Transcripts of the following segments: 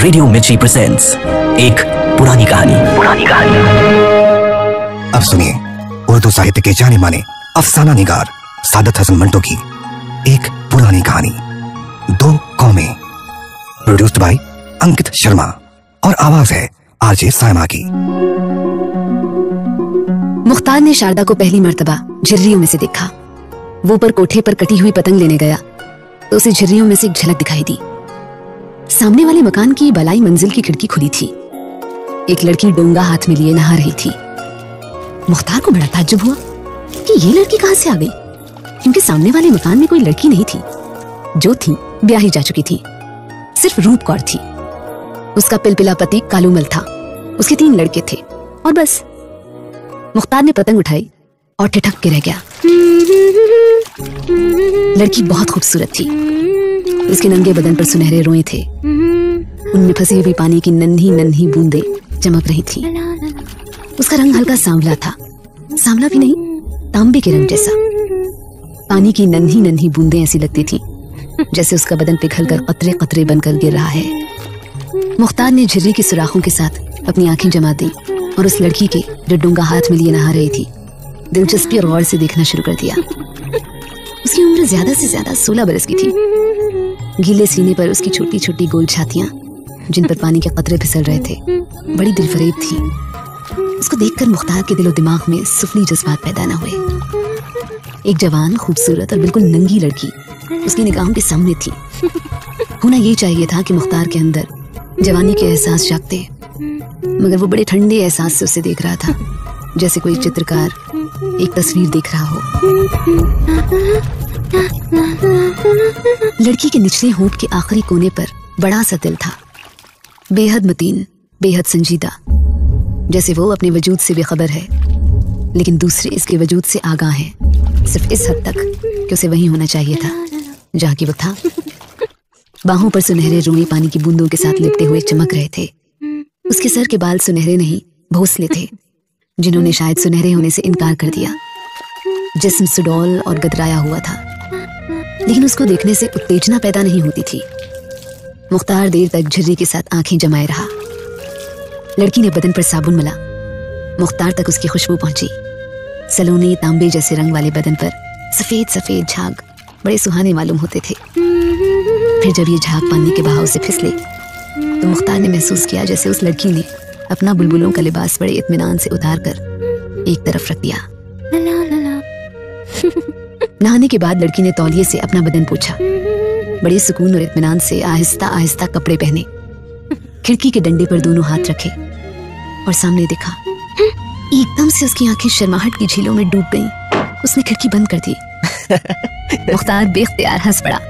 Radio मिर्ची presents एक पुरानी कहानी। अब सुनिए उर्दू साहित्य के जाने माने अफसाना निगार सादत हसन मंटो की एक पुरानी कहानी, दो कौमें। प्रोड्यूस्ड बाय अंकित शर्मा और आवाज है आरजे सायमा की। मुख्तार ने शारदा को पहली मर्तबा झिर्रियों में से देखा। वो ऊपर कोठे पर कटी हुई पतंग लेने गया तो उसे झिर्रियों में से एक झलक दिखाई दी। सामने वाले मकान की बलाई मंजिल की खिड़की खुली थी। एक लड़की डोंगा हाथ में लिए नहा रही थी। मुख्तार को बड़ा ताज्जुब हुआ कि ये लड़की कहां से आ गई, क्योंकि सामने वाले मकान में कोई लड़की नहीं थी। जो थी ब्याही जा चुकी थी, सिर्फ रूप कौर थी। उसका पिलपिला पति कालूमल था, उसके 3 लड़के थे और बस। मुख्तार ने पतंग उठाई और ठिठक के रह गया। लड़की बहुत खूबसूरत थी। उसके नंगे बदन पर सुनहरे रोए थे। उनमें फंसी हुई पानी की नन्ही नन्ही बूंदें चमक रही थी। उसका रंग हल्का सांवला था, सांवला भी नहीं, तांबे के रंग जैसा। पानी की नन्ही नन्ही बूंदें ऐसी लगती थी जैसे उसका बदन पिघलकर कतरे कतरे बनकर गिर रहा है। मुख्तार ने झिर्री की सुराखों के साथ अपनी आंखें जमा दी और उस लड़की के जो डूंगा हाथ में लिए नहा रही थी दिलचस्पी और गौर से देखना शुरू कर दिया। उसकी उम्र ज्यादा से ज्यादा 16 बरस की थी। गीले सीने पर उसकी छोटी छोटी गोल छातियां, जिन पर पानी के कतरे फिसल रहे थे, बड़ी दिलफरेब थी। उसको देखकर मुख्तार के दिलो दिमाग में सुफली जज्बात पैदा न हुए। एक जवान, खूबसूरत और बिल्कुल नंगी लड़की उसकी निगाहों के सामने थी। होना ये चाहिए था कि मुख्तार के अंदर जवानी के एहसास जागते, मगर वो बड़े ठंडे एहसास से उसे देख रहा था, जैसे कोई चित्रकार एक तस्वीर देख रहा हो। लड़की के निचले होंठ के आखिरी कोने पर बड़ा सा दिल था, बेहद मतीन, बेहद संजीदा, जैसे वो अपने वजूद से बेखबर है, लेकिन दूसरे इसके वजूद से आगाह हैं, सिर्फ इस हद तक कि उसे वहीं होना चाहिए था जहाँ की वो था। बाहों पर सुनहरे रोए पानी की बूंदों के साथ लिपटे हुए चमक रहे थे। उसके सर के बाल सुनहरे नहीं, भोंसले थे, जिन्होंने शायद सुनहरे होने से इनकार कर दिया। जिस्म सुडौल और गदराया हुआ था, लेकिन उसको देखने से उत्तेजना पैदा नहीं होती थी। मुख्तार देर तक झिर्री के साथ आंखें जमाए रहा। लड़की ने बदन पर साबुन मला। मुख्तार तक उसकी खुशबू पहुंची। सलोने तांबे जैसे रंग वाले बदन पर सफेद सफेद झाग बड़े सुहाने मालूम होते थे। फिर जब ये झाग पानी के बहाव से फिसले तो मुख्तार ने महसूस किया जैसे उस लड़की ने अपना बुलबुलों का लिबास बड़े इत्मीनान से उतार कर एक तरफ रख दिया। नहाने के बाद लड़की ने तौलिए से अपना बदन पोंछा। बड़े सुकून और इत्मीनान से आहिस्ता आहिस्ता कपड़े पहने, खिड़की के डंडे पर दोनों हाथ रखे और सामने देखा। एकदम से उसकी आंखें शर्माहट की झीलों में डूब गईं। उसने खिड़की बंद कर दी। मुख्तार बेख्तियार हंस पड़ा।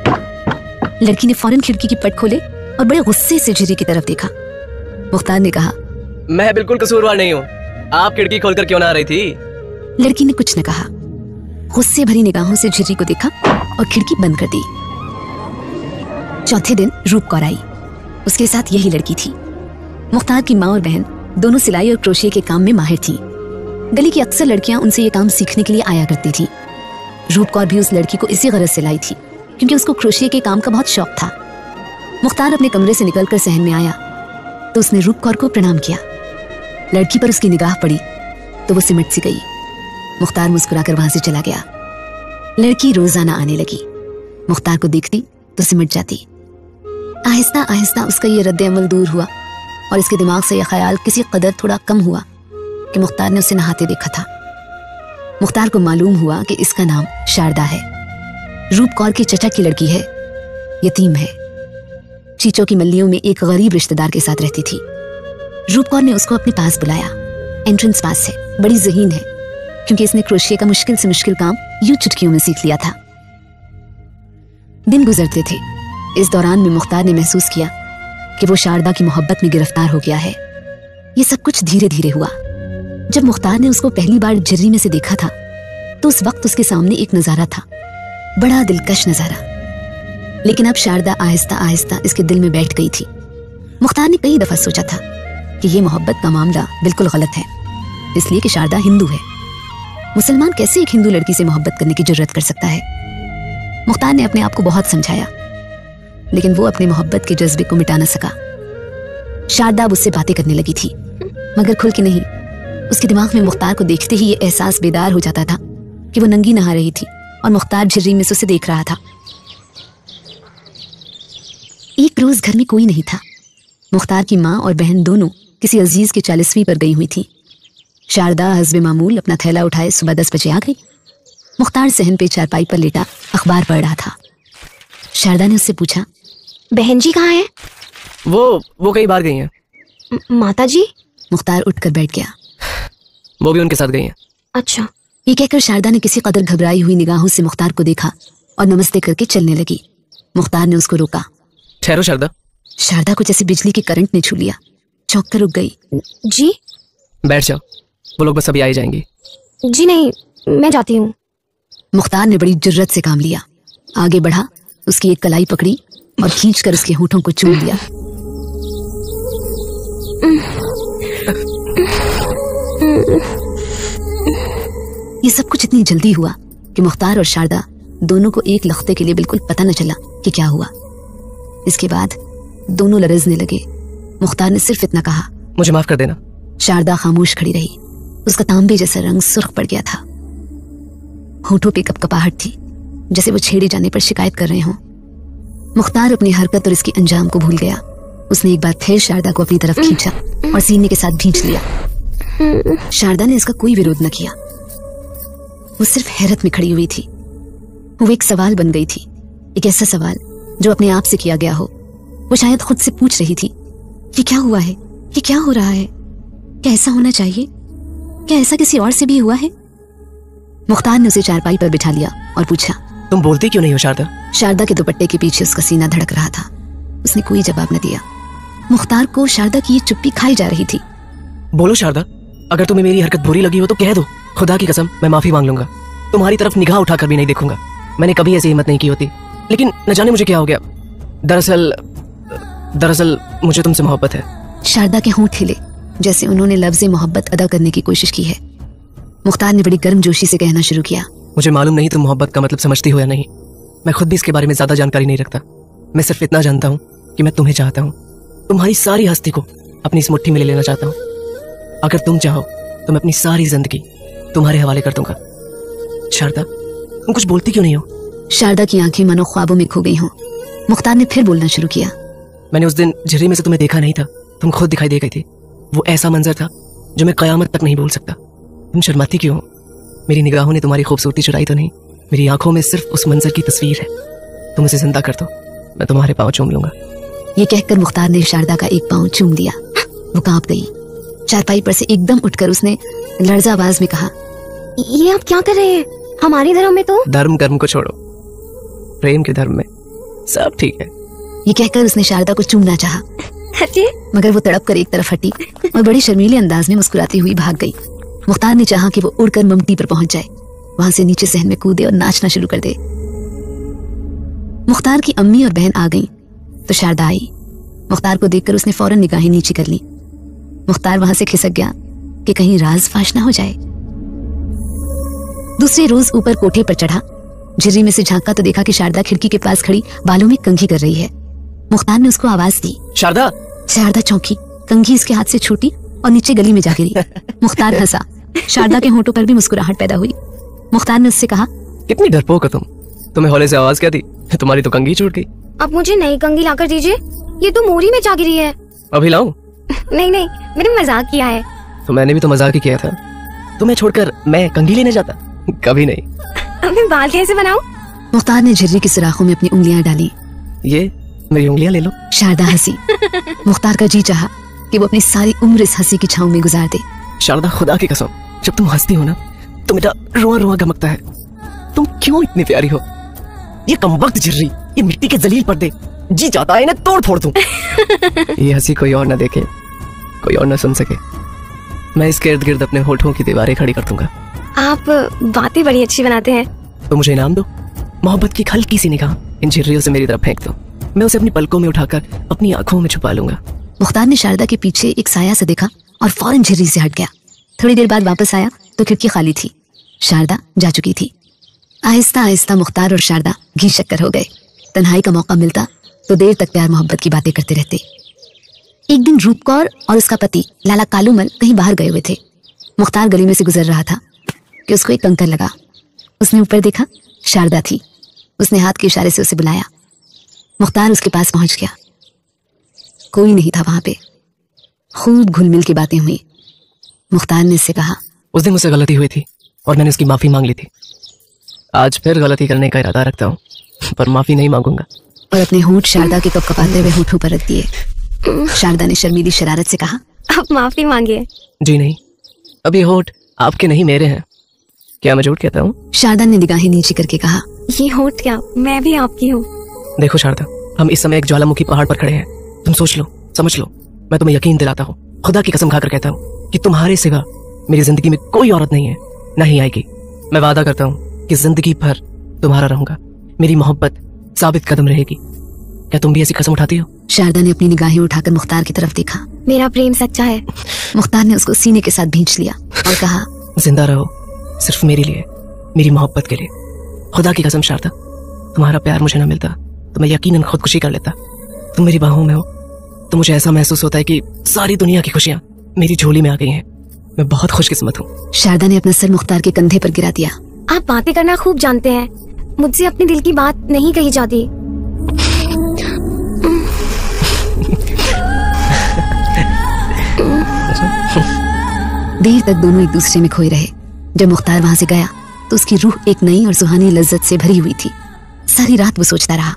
लड़की ने फौरन खिड़की की पट खोले और बड़े गुस्से से झिर्री की तरफ देखा। मुख्तार ने कहा, मैं बिल्कुल कसूरवार नहीं हूँ, आप खिड़की खोलकर क्यों ना आ रही थी? लड़की ने कुछ न कहा, गुस्से भरी निगाहों से झिर्री को देखा और खिड़की बंद कर दी। चौथे दिन रूप कौर आई। उसके साथ यही लड़की थी। मुख्तार की माँ और बहन दोनों सिलाई और क्रोशिये के काम में माहिर थीं। गली की अक्सर लड़कियां उनसे ये काम सीखने के लिए आया करती थीं। रूप कौर भी उस लड़की को इसी गरज से लाई थी, क्योंकि उसको क्रोशिये के काम का बहुत शौक था। मुख्तार अपने कमरे से निकलकर सहन में आया तो उसने रूप कौर को प्रणाम किया। लड़की पर उसकी निगाह पड़ी तो वो सिमट सी गई। मुख्तार मुस्कुराकर वहां से चला गया। लड़की रोजाना आने लगी। मुख्तार को देखती तो सिमट जाती। आहिस्ता आहिस्ता उसका ये रद्द अमल दूर हुआ और इसके दिमाग से यह ख्याल किसी कदर थोड़ा कम हुआ कि मुख्तार ने उसे नहाते देखा था। मुख्तार को मालूम हुआ कि इसका नाम शारदा है। रूप कौर की चचा की लड़की है, यतीम है। चीचों की मल्लियों में एक गरीब रिश्तेदार के साथ रहती थी। रूप कौर ने उसको अपने पास बुलाया। एंट्रेंस पास है, बड़ी ज़हीन है, क्योंकि इसने क्रोशिये का मुश्किल से मुश्किल काम यूं चुटकियों में सीख लिया था। दिन गुजरते थे। इस दौरान में मुख्तार ने महसूस किया कि वो शारदा की मोहब्बत में गिरफ्तार हो गया है। ये सब कुछ धीरे धीरे हुआ। जब मुख्तार ने उसको पहली बार झिर्री में से देखा था तो उस वक्त उसके सामने एक नजारा था, बड़ा दिलकश नजारा। लेकिन अब शारदा आहिस्ता आहिस्ता इसके दिल में बैठ गई थी। मुख्तार ने कई दफा सोचा था कि ये मोहब्बत का मामला बिल्कुल गलत है, इसलिए कि शारदा हिंदू है। मुसलमान कैसे एक हिंदू लड़की से मोहब्बत करने की जुर्रत कर सकता है? मुख्तार ने अपने आप को बहुत समझाया, लेकिन वो अपने मोहब्बत के जज्बे को मिटा न सका। शारदा अब उससे बातें करने लगी थी, मगर खुल के नहीं। उसके दिमाग में मुख्तार को देखते ही ये एहसास बेदार हो जाता था कि वो नंगी नहा रही थी और मुख्तार झिर्री में से उसे देख रहा था। एक रोज घर में कोई नहीं था। मुख्तार की माँ और बहन दोनों किसी अजीज के 40वीं पर गई हुई थी। शारदा हस्बे मामूल अपना थैला उठाए सुबह 10 बजे आ गई। मुख्तार सहन पे चारपाई पर लेटा अखबार पढ़ रहा था। शारदा ने उससे पूछा, बहन जी कहाँ हैं? वो कहीं बाहर गई हैं। माता जी? मुख्तार उठकर बैठ गया। वो भी उनके साथ गई हैं। अच्छा। ये कहकर शारदा ने किसी कदर घबराई हुई निगाहों से मुख्तार को देखा और नमस्ते करके चलने लगी। मुख्तार ने उसको रोका। ठहरो शारदा। शारदा को जैसे बिजली के करंट ने छू लिया, चौंक कर रुक गई। जी? बैठ जाओ, वो लोग बस अभी आ ही जाएंगे। जी नहीं, मैं जाती हूँ। मुख्तार ने बड़ी जुर्रत से काम लिया, आगे बढ़ा, उसकी एक कलाई पकड़ी और खींचकर उसके होठों को चूम लिया। ये सब कुछ इतनी जल्दी हुआ कि मुख्तार और शारदा दोनों को एक लख्ते के लिए बिल्कुल पता न चला कि क्या हुआ। इसके बाद दोनों लरजने लगे। मुख्तार ने सिर्फ इतना कहा, मुझे माफ कर देना। शारदा खामोश खड़ी रही। उसका तांबे जैसा रंग सुर्ख पड़ गया था। होठों पे कपकपाहट थी, जैसे वो छेड़े जाने पर शिकायत कर रहे हों। मुख्तार अपनी हरकत और इसके अंजाम को भूल गया। उसने एक बार फिर शारदा को अपनी तरफ खींचा और सीने के साथ भींच लिया। शारदा ने इसका कोई विरोध न किया। वो सिर्फ हैरत में खड़ी हुई थी। वो एक सवाल बन गई थी, एक ऐसा सवाल जो अपने आप से किया गया हो। वो शायद खुद से पूछ रही थी, ये क्या हुआ है, ये क्या हो रहा है, क्या ऐसा होना चाहिए, क्या ऐसा किसी और से भी हुआ है? मुख्तार ने उसे चारपाई पर बिठा लिया और पूछा, तुम बोलती क्यों नहीं हो शारदा? शारदा के दुपट्टे के पीछे उसका सीना धड़क रहा था। उसने कोई जवाब न दिया। मुख्तार को शारदा की ये चुप्पी खाई जा रही थी। बोलो शारदा, अगर तुम्हें मेरी हरकत बुरी लगी हो तो कह दो। खुदा की कसम मैं माफी मांग लूंगा। तुम्हारी तरफ निगाह उठाकर भी नहीं देखूंगा। मैंने कभी ऐसी हिम्मत नहीं की होती, लेकिन न जाने मुझे क्या हो गया। दरअसल मुझे तुमसे मोहब्बत है। शारदा के होंठ हिले, जैसे उन्होंने लफ्ज़े मोहब्बत अदा करने की कोशिश की है। मुख्तार ने बड़ी गर्मजोशी से कहना शुरू किया, मुझे मालूम नहीं तुम मोहब्बत का मतलब समझती हो या नहीं। मैं खुद भी इसके बारे में ज्यादा जानकारी नहीं रखता। मैं सिर्फ इतना जानता हूँ कि मैं तुम्हें चाहता हूँ। तुम्हारी सारी हस्ती को अपनी इस मुट्ठी में ले लेना चाहता हूँ। अगर तुम चाहो तो मैं अपनी सारी जिंदगी तुम्हारे हवाले कर दूंगा। शारदा, तुम कुछ बोलती क्यों नहीं हो? शारदा की आंखें मानो ख्वाबों में खो गई हों। मुख्तार ने फिर बोलना शुरू किया, मैंने उस दिन झिर्री में से तुम्हें देखा नहीं था। तुम खुद दिखाई दे गई थी। वो ऐसा मंजर था जो मैं कयामत तक नहीं भूल सकता। तुम शर्माती क्यों हो? मेरी निगाहों ने तुम्हारी खूबसूरती चुराई तो नहीं। मेरी आंखों में सिर्फ उस मंजर की तस्वीर है। तुम उसे जिंदा कर दो, मैं तुम्हारे पाँव चूम लूंगा। ये कहकर मुख्तार ने शारदा का एक पाँव चूम दिया। वो कांप गई। चारपाई पर से एकदम उठकर उसने लर्जा आवाज में कहा, ये आप क्या कर रहे हैं? हमारे धर्म में तो धर्म कर्म को छोड़ो, प्रेम के धर्म में सब ठीक है। ये कहकर उसने शारदा को चूमना चाहा, मगर वो तड़प कर एक तरफ हटी और बड़े शर्मीले अंदाज में मुस्कुराती हुई भाग गई। मुख्तार ने चाहा कि वो उड़कर ममटी पर पहुंच जाए, वहां से नीचे सहन में कूदे और नाचना शुरू कर दे। मुख्तार की अम्मी और बहन आ गईं तो शारदा आई। मुख्तार को देखकर उसने फौरन निगाहें नीची कर ली। मुख्तार वहां से खिसक गया कि कहीं राज फाश ना हो जाए। दूसरे रोज ऊपर कोठे पर चढ़ा। झिर्री में से झांका तो देखा कि शारदा खिड़की के पास खड़ी बालों में कंघी कर रही है। मुख्तार ने उसको आवाज दी, शारदा। शारदा चौंकी, कंघी इसके हाथ से छूटी और नीचे गली में जा गिरी। मुख्तार हंसा। शारदा के होंठों पर भी मुस्कुराहट पैदा हुई। मुख्तार ने उससे कहा, कितनी डरपोक हो तुम। तुम्हें हौले से आवाज क्या दी? तुम्हारी तो कंघी छूट गई। अब मुझे नई कंघी लाकर दीजिए, ये तो मोरी में जा गिरी है। अभी लाऊं? नहीं नहीं, मैंने मजाक किया है। तो मैंने भी तो मजाक ही किया था। तुम्हें छोड़कर मैं कंघी लेने जाता? कभी नहीं। अब मैं बाल कैसे बनाऊं? मुख्तार ने झिर्री की सुराखों में अपनी उंगलियां डाली। ये मेरी उंगलियां ले लो। शारदा हंसी। मुख्तार का जी चाहा कि वो अपनी सारी उम्र इस हंसी की छांव में गुजार दे। शारदा, खुदा की कसम, जब तुम हंसती हो ना तो मेरा रोआ रोआ गमकता है। तुम क्यों इतनी प्यारी हो? ये कमबख्त झिर्री, ये मिट्टी के जलील पर्दे, जी चाहता है इन्हें तोड़ फोड़ दूं। ये हंसी कोई और ना देखे, कोई और ना सुन सके। मैं इसके इर्द गिर्द अपने होठों की दीवारें खड़ी कर दूंगा। आप बातें बड़ी अच्छी बनाते हैं। तो मुझे इनाम दो। मोहब्बत की हल्की सी निगाह इन झिर्रियों से मेरी तरफ फेंक दो। मैं उसे अपनी पलकों में उठाकर अपनी आंखों में छुपा लूंगा। मुख्तार ने शारदा के पीछे एक साया से देखा और फौरन झिर्री से हट गया। थोड़ी देर बाद वापस आया तो खिड़की खाली थी। शारदा जा चुकी थी। आहिस्ता आहिस्ता मुख्तार और शारदा घी शक्कर हो गए। तन्हाई का मौका मिलता तो देर तक प्यार मोहब्बत की बातें करते रहते। एक दिन रूप कौर और उसका पति लाला कालूमल कहीं बाहर गए हुए थे। मुख्तार गली में से गुजर रहा था कि उसको एक कंकर लगा। उसने ऊपर देखा, शारदा थी। उसने हाथ के इशारे से उसे बुलाया। मुख्तार उसके पास पहुंच गया। कोई नहीं था वहां पे। खूब घुल मिल की बातें हुई। मुख्तार ने इससे कहा, उस दिन मुझसे गलती हुई थी और मैंने उसकी माफी मांग ली थी। आज फिर गलती करने का इरादा रखता हूँ, पर माफी नहीं मांगूंगा। और अपने होंठ शारदा के कपकपाते हुए होठों पर रख दिए। शारदा ने शर्मीली शरारत से कहा, आप माफी मांगिए। जी नहीं, अभी होठ आपके नहीं मेरे हैं। क्या मैं झूठ कहता हूँ? शारदा ने निगाहें नीची करके कहा, ये होठ क्या, मैं भी आपकी हूँ। देखो शारदा, हम इस समय एक ज्वालामुखी पहाड़ पर खड़े हैं। तुम सोच लो, समझ लो। मैं तुम्हें यकीन दिलाता हूँ, खुदा की कसम खाकर कहता हूँ कि तुम्हारे सिवा मेरी जिंदगी में कोई औरत नहीं है, ना ही आएगी। मैं वादा करता हूँ कि जिंदगी भर तुम्हारा रहूंगा। मेरी मोहब्बत साबित कदम रहेगी। क्या तुम भी ऐसी कसम उठाती हो? शारदा ने अपनी निगाहें उठाकर मुख्तार की तरफ देखा। मेरा प्रेम सच्चा है। मुख्तार ने उसको सीने के साथ भींच लिया और कहा, जिंदा रहो, सिर्फ मेरे लिए, मेरी मोहब्बत के लिए। खुदा की कसम शारदा, तुम्हारा प्यार मुझे ना मिलता तो मैं यकीनन खुदकुशी कर लेता। तुम मेरी बाहों में हो तो मुझे ऐसा महसूस होता है कि सारी दुनिया की खुशियां मेरी झोली में आ गई हैं। मैं बहुत खुशकिस्मत हूँ। शारदा ने अपना सर मुख्तार के कंधे पर गिरा दिया। आप बातें करना खूब जानते हैं, मुझसे अपने दिल की बात नहीं कही जाती। देर तक दोनों एक दूसरे में खोए रहे। जब मुख्तार वहां से गया तो उसकी रूह एक नई और सुहानी लज्जत से भरी हुई थी। सारी रात वो सोचता रहा।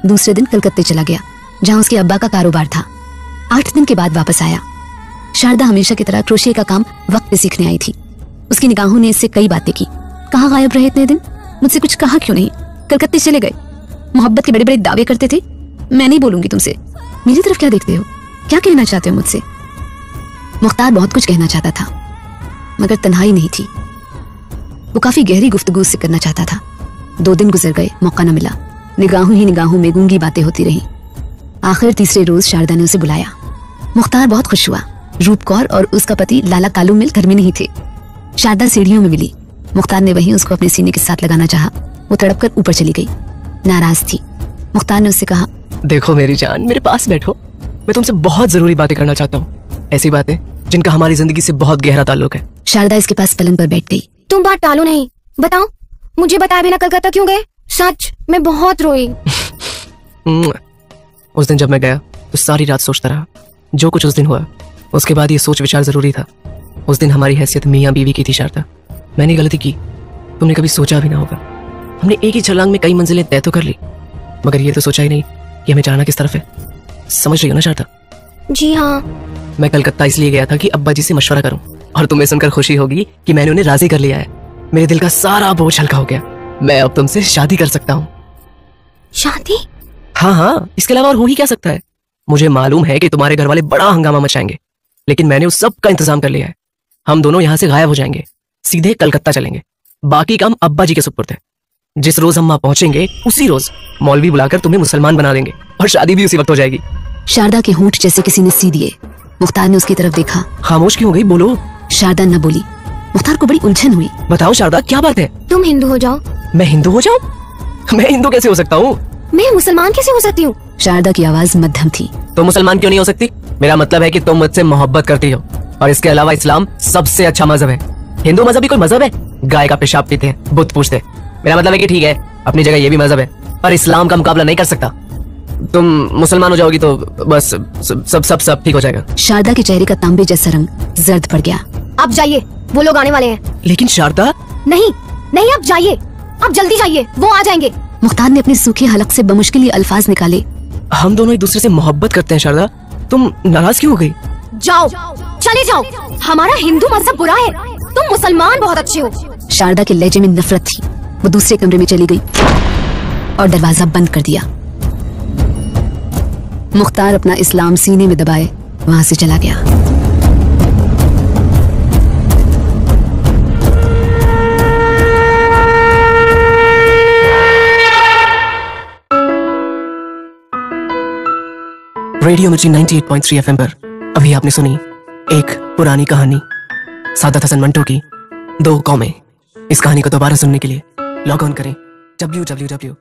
दूसरे दिन कलकत्ते चला गया, जहां उसके अब्बा का कारोबार था। 8 दिन के बाद वापस आया। शारदा हमेशा की तरह क्रोशिया का काम वक्त पे सीखने आई थी। उसकी निगाहों ने इससे कई बातें की। कहाँ गायब रहे इतने दिन? मुझसे कुछ कहा क्यों नहीं? कलकत्ते चले गए, मोहब्बत के बड़े बड़े दावे करते थे। मैं नहीं बोलूंगी तुमसे। मेरी तरफ क्या देखते हो? क्या कहना चाहते हो मुझसे? मुख्तार बहुत कुछ कहना चाहता था, मगर तन्हाई नहीं थी। वो काफी गहरी गुफ्तगू से करना चाहता था। 2 दिन गुजर गए, मौका न मिला। निगाहों ही निगाहों में गूंगी बातें होती रहीं। आखिर तीसरे रोज शारदा ने उसे बुलाया। मुख्तार बहुत खुश हुआ। रूप कौर और उसका पति लाला कालूमल घर में नहीं थे। शारदा सीढ़ियों में मिली। मुख्तार ने वहीं उसको अपने सीने के साथ लगाना चाहा। वो तड़प कर ऊपर चली गई, नाराज थी। मुख्तार ने उससे कहा, देखो मेरी जान, मेरे पास बैठो। मैं तुमसे बहुत जरूरी बातें करना चाहता हूँ, ऐसी बातें जिनका हमारी जिंदगी से बहुत गहरा ताल्लुक है। शारदा इसके पास पलंग पर बैठ गई। तुम बात टालो नहीं, बताओ मुझे बताए बिना कलकत्ता क्यों गए? सच, मैं बहुत रोई। उस दिन जब मैं गया तो सारी रात सोचता रहा। जो कुछ उस दिन हुआ, उसके बाद ये सोच विचार जरूरी था। उस दिन हमारी हैसियत मियाँ बीवी की थी शारदा। मैंने गलती की, तुमने कभी सोचा भी ना होगा। हमने एक ही छलांग में कई मंजिलें तय तो कर ली, मगर ये तो सोचा ही नहीं कि हमें जाना किस तरफ है। समझ रही हो ना शारदा? जी हाँ। मैं कलकत्ता इसलिए गया था कि अब्बा जी से मशवरा करूं, और तुम्हें सुनकर खुशी होगी कि मैंने उन्हें राजी कर लिया है। मेरे दिल का सारा बोझ हल्का हो गया। मैं अब तुमसे शादी कर सकता हूँ। शादी? हाँ हाँ, इसके अलावा और हो ही क्या सकता है। मुझे मालूम है कि तुम्हारे घर वाले बड़ा हंगामा मचाएंगे, लेकिन मैंने उस सब का इंतजाम कर लिया है। हम दोनों यहाँ से गायब हो जाएंगे, सीधे कलकत्ता चलेंगे। बाकी काम अब्बा जी के सुपुर्द है। जिस रोज हम वहां पहुंचेंगे उसी रोज मौलवी बुलाकर तुम्हें मुसलमान बना देंगे और शादी भी उसी वक्त हो जाएगी। शारदा के होंठ जैसे किसी ने सी दिए। मुख्तार ने उसकी तरफ देखा। खामोश क्यों हो गई? बोलो। शारदा न बोली। मुख्तार को बड़ी उलझन हुई। बताओ शारदा, क्या बात है? तुम हिंदू हो जाओ। मैं हिंदू हो जाऊं? मैं हिंदू कैसे हो सकता हूँ? मैं मुसलमान कैसे हो सकती हूँ? शारदा की आवाज मध्यम थी। तुम मुसलमान क्यों नहीं हो सकती? मेरा मतलब है कि तुम मुझसे मोहब्बत करती हो, और इसके अलावा इस्लाम सबसे अच्छा मजहब है। हिंदू मजहब भी कोई मजहब है? गाय का पेशाब पीते हैं, बुत पूछते हैं। मेरा मतलब है कि ठीक है, अपनी जगह ये भी मजहब है, पर इस्लाम का मुकाबला नहीं कर सकता। तुम मुसलमान हो जाओगी तो बस सब ठीक हो जाएगा। शारदा के चेहरे का तांबे जैसा रंग जर्द पड़ गया। आप जाइए, वो लोग आने वाले हैं। लेकिन शारदा। नहीं नहीं, आप जाइए, आप जल्दी जाइए, वो आ जाएंगे। मुख्तार ने अपने सूखे हलक से बमुश्किल ये अल्फाज निकाले। हम दोनों एक दूसरे से मोहब्बत करते हैं शारदा, तुम नाराज क्यों हो गई? जाओ, चले जाओ, हमारा हिंदू मजहब बुरा है, तुम मुसलमान बहुत अच्छे हो। शारदा के लहजे में नफरत थी। वो दूसरे कमरे में चली गई और दरवाजा बंद कर दिया। मुख्तार अपना इस्लाम सीने में दबाए वहां से चला गया। रेडियो मिर्ची 98.3 FM पर अभी आपने सुनी एक पुरानी कहानी, सादत हसन मंटो की 2 कौमें। इस कहानी को दोबारा सुनने के लिए लॉग ऑन करें www.radio